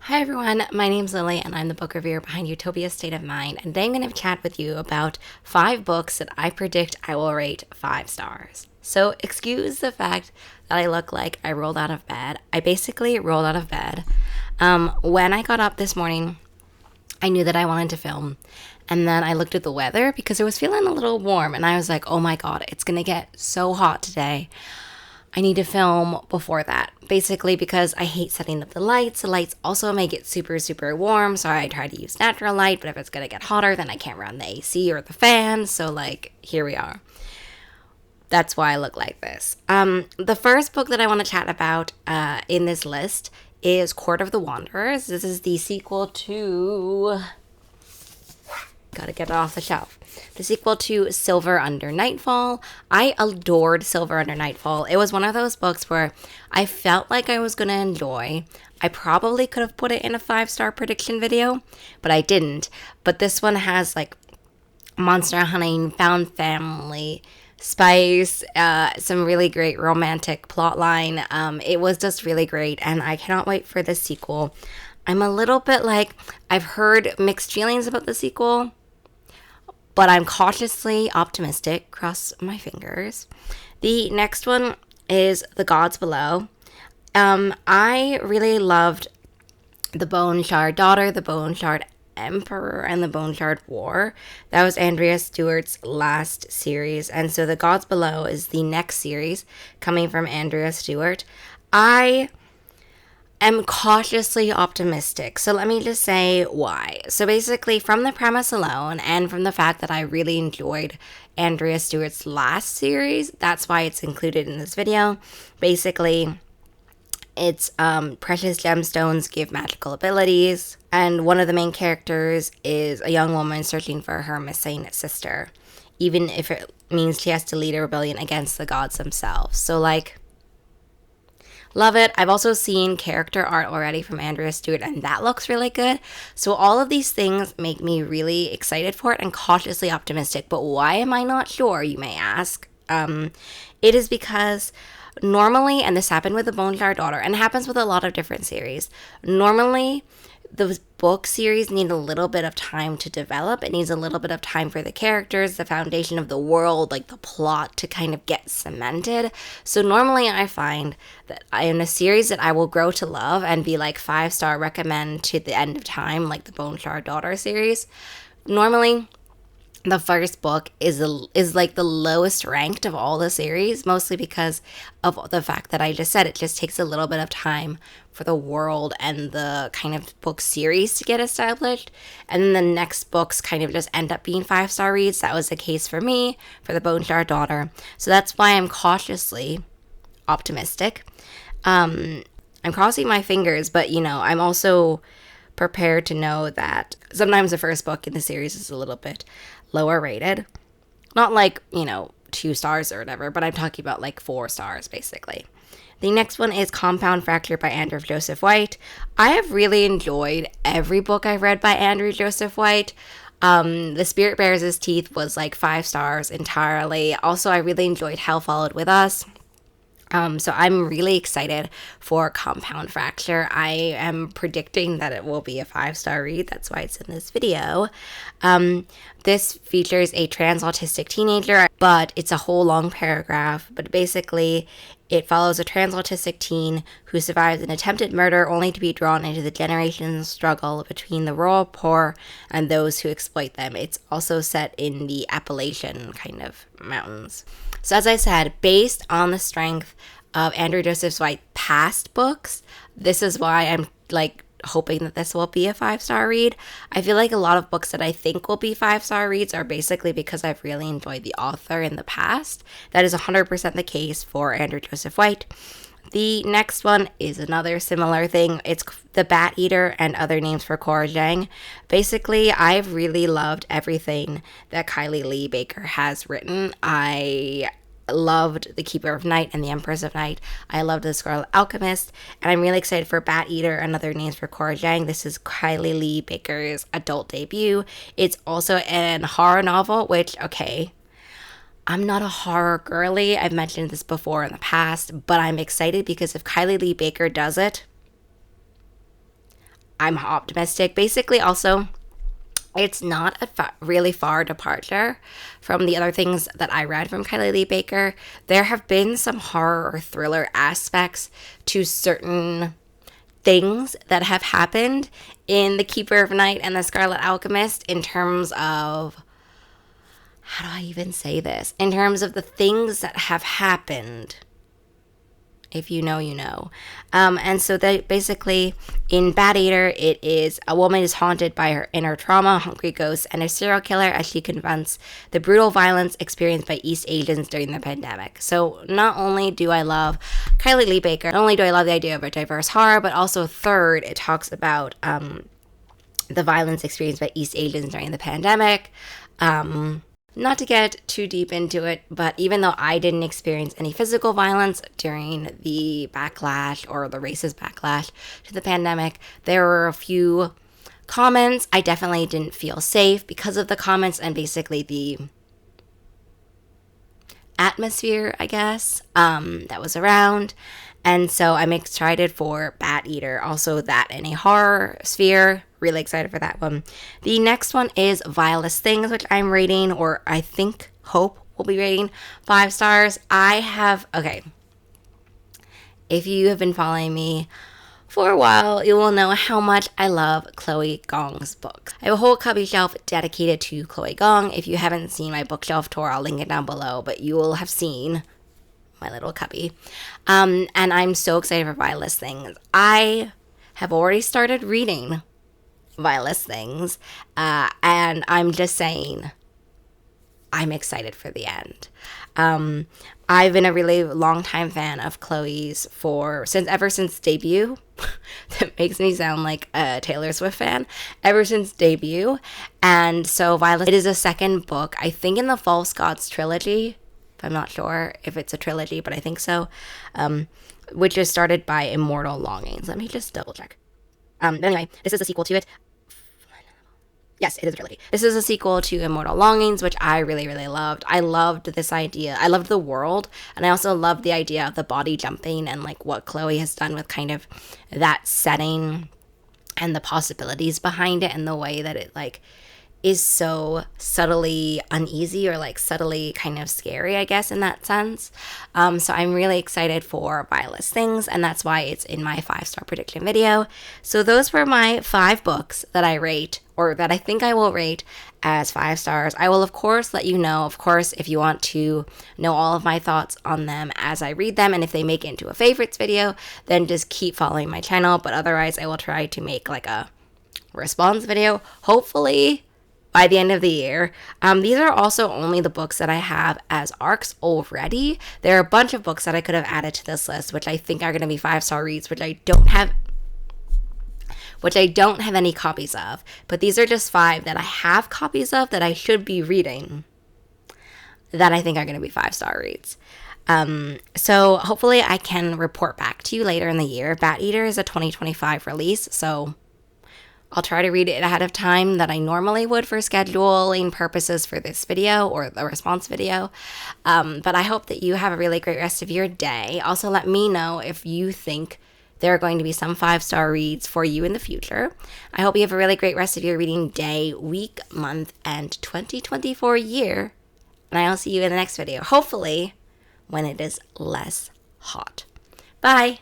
Hi everyone, my name's Lily and I'm the book reviewer behind Utopia State of Mind, and today I'm going to chat with you about 5 books that I predict I will rate 5 stars. So excuse the fact that I look like I rolled out of bed. I basically rolled out of bed. When I got up this morning, I knew that I wanted to film. And then I looked at the weather because it was feeling a little warm and I was like, oh my god, it's going to get so hot today. I need to film before that. Basically, because I hate setting up the lights. The lights also make it super, super warm. So I try to use natural light. But if it's going to get hotter, then I can't run the AC or the fan. So, here we are. That's why I look like this. The first book that I want to chat about in this list is Court of the Wanderers. This is the sequel to. Gotta get it off the shelf. The sequel to Silver Under Nightfall. I adored Silver Under Nightfall. It was one of those books where I felt like I was gonna enjoy. I probably could have put it in a 5-star prediction video, but I didn't. But this one has monster hunting, found family, spice, some really great romantic plotline. It was just really great, and I cannot wait for the sequel. I'm a little bit I've heard mixed feelings about the sequel, but I'm cautiously optimistic. Cross my fingers. The next one is The Gods Below. I really loved The Bone Shard Daughter, The Bone Shard Emperor, and The Bone Shard War. That was Andrea Stewart's last series, and so The Gods Below is the next series coming from Andrea Stewart. I am cautiously optimistic. So let me just say why. So basically, from the premise alone and from the fact that I really enjoyed Andrea Stewart's last series, that's why it's included in this video. Basically, it's precious gemstones give magical abilities, and one of the main characters is a young woman searching for her missing sister, even if it means she has to lead a rebellion against the gods themselves. So love it. I've also seen character art already from Andrea Stewart, and that looks really good. So all of these things make me really excited for it and cautiously optimistic. But why am I not sure, you may ask? It is because normally, and this happened with The Bone Shard Daughter, and it happens with a lot of different series, normally the book series need a little bit of time to develop. It needs a little bit of time for the characters, the foundation of the world, the plot to kind of get cemented. So normally I find that I am a series that I will grow to love and be 5-star recommend to the end of time, like the Bone Shard Daughter series. Normally, the first book is the lowest ranked of all the series, mostly because of the fact that I just said it just takes a little bit of time for the world and the kind of book series to get established. And then the next books kind of just end up being 5-star reads. That was the case for me, for the Bone Shard Daughter. So that's why I'm cautiously optimistic. I'm crossing my fingers, but I'm also prepared to know that sometimes the first book in the series is a little bit lower rated. Not 2 stars or whatever, but I'm talking about 4 stars basically. The next one is Compound Fracture by Andrew Joseph White. I have really enjoyed every book I've read by Andrew Joseph White. The Spirit Bears His Teeth was 5 stars entirely. Also, I really enjoyed Hell Followed With Us. So I'm really excited for Compound Fracture. I am predicting that it will be a 5-star read. That's why it's in this video. This features a trans autistic teenager, but it's a whole long paragraph. But basically, it follows a trans autistic teen who survives an attempted murder only to be drawn into the generations struggle between the rural poor and those who exploit them. It's also set in the Appalachian kind of mountains. So as I said, based on the strength of Andrew Joseph White's past books, this is why I'm hoping that this will be a 5-star read. I feel like a lot of books that I think will be 5-star reads are basically because I've really enjoyed the author in the past. That is 100% the case for Andrew Joseph White. The next one is another similar thing. It's The Bat Eater and Other Names for Cora Jang. Basically, I've really loved everything that Kylie Lee Baker has written. I loved The Keeper of Night and The Empress of Night. I loved The Scarlet Alchemist, and I'm really excited for Bat Eater and Other Names for Cora Jang. This is Kylie Lee Baker's adult debut. It's also an horror novel, which, okay, I'm not a horror girly. I've mentioned this before in the past, but I'm excited because if Kylie Lee Baker does it, I'm optimistic. Basically, also, it's not a really far departure from the other things that I read from Kylie Lee Baker. There have been some horror or thriller aspects to certain things that have happened in The Keeper of Night and The Scarlet Alchemist in terms of, how do I even say this? In terms of the things that have happened. If you know, you know. And so they basically, in Bat Eater, it is a woman is haunted by her inner trauma, hungry ghosts, and a serial killer as she confronts the brutal violence experienced by East Asians during the pandemic. So not only do I love Kylie Lee Baker, not only do I love the idea of a diverse horror, but also third, it talks about the violence experienced by East Asians during the pandemic. Not to get too deep into it, but even though I didn't experience any physical violence during the backlash or the racist backlash to the pandemic, there were a few comments. I definitely didn't feel safe because of the comments and basically the atmosphere, I guess, that was around. And so I'm excited for Bat Eater. Also, that in a horror sphere. Really excited for that one. The next one is Vilest Things, which I'm rating, or I think, hope will be rating 5 stars. Okay. If you have been following me for a while, you will know how much I love Chloe Gong's books. I have a whole cubby shelf dedicated to Chloe Gong. If you haven't seen my bookshelf tour, I'll link it down below, but you will have seen my little cubby. And I'm so excited for Vilest Things. I have already started reading Vilest Things, and I'm just saying, I'm excited for the end. I've been a really long time fan of Chloe's ever since debut. That makes me sound like a Taylor Swift fan. Ever since debut, and so Violet, it is a second book, I think, in the False Gods trilogy. I'm not sure if it's a trilogy, but I think so. Which is started by Immortal Longings. Let me just double check. But anyway, this is a sequel to it. Yes, it is a trilogy. This is a sequel to Immortal Longings, which I really, really loved. I loved this idea. I loved the world, and I also loved the idea of the body jumping and like what Chloe has done with kind of that setting and the possibilities behind it and the way that it like is so subtly uneasy or like subtly kind of scary, I guess, in that sense. So I'm really excited for Vilest Things, and that's why it's in my 5-star prediction video. So those were my 5 books that I rate, or that I think I will rate as 5 stars. I will, of course, let you know, of course, if you want to know all of my thoughts on them as I read them, and if they make it into a favorites video, then just keep following my channel. But otherwise, I will try to make like a response video, hopefully by the end of the year. These are also only the books that I have as ARCs already. There are a bunch of books that I could have added to this list, which I think are going to be 5-star reads, which I don't have any copies of. But these are just 5 that I have copies of that I should be reading that I think are going to be 5-star reads. So hopefully I can report back to you later in the year. Bat Eater is a 2025 release, so I'll try to read it ahead of time that I normally would for scheduling purposes for this video or the response video. But I hope that you have a really great rest of your day. Also, let me know if you think there are going to be some 5-star reads for you in the future. I hope you have a really great rest of your reading day, week, month, and 2024 year. And I'll see you in the next video, hopefully when it is less hot. Bye!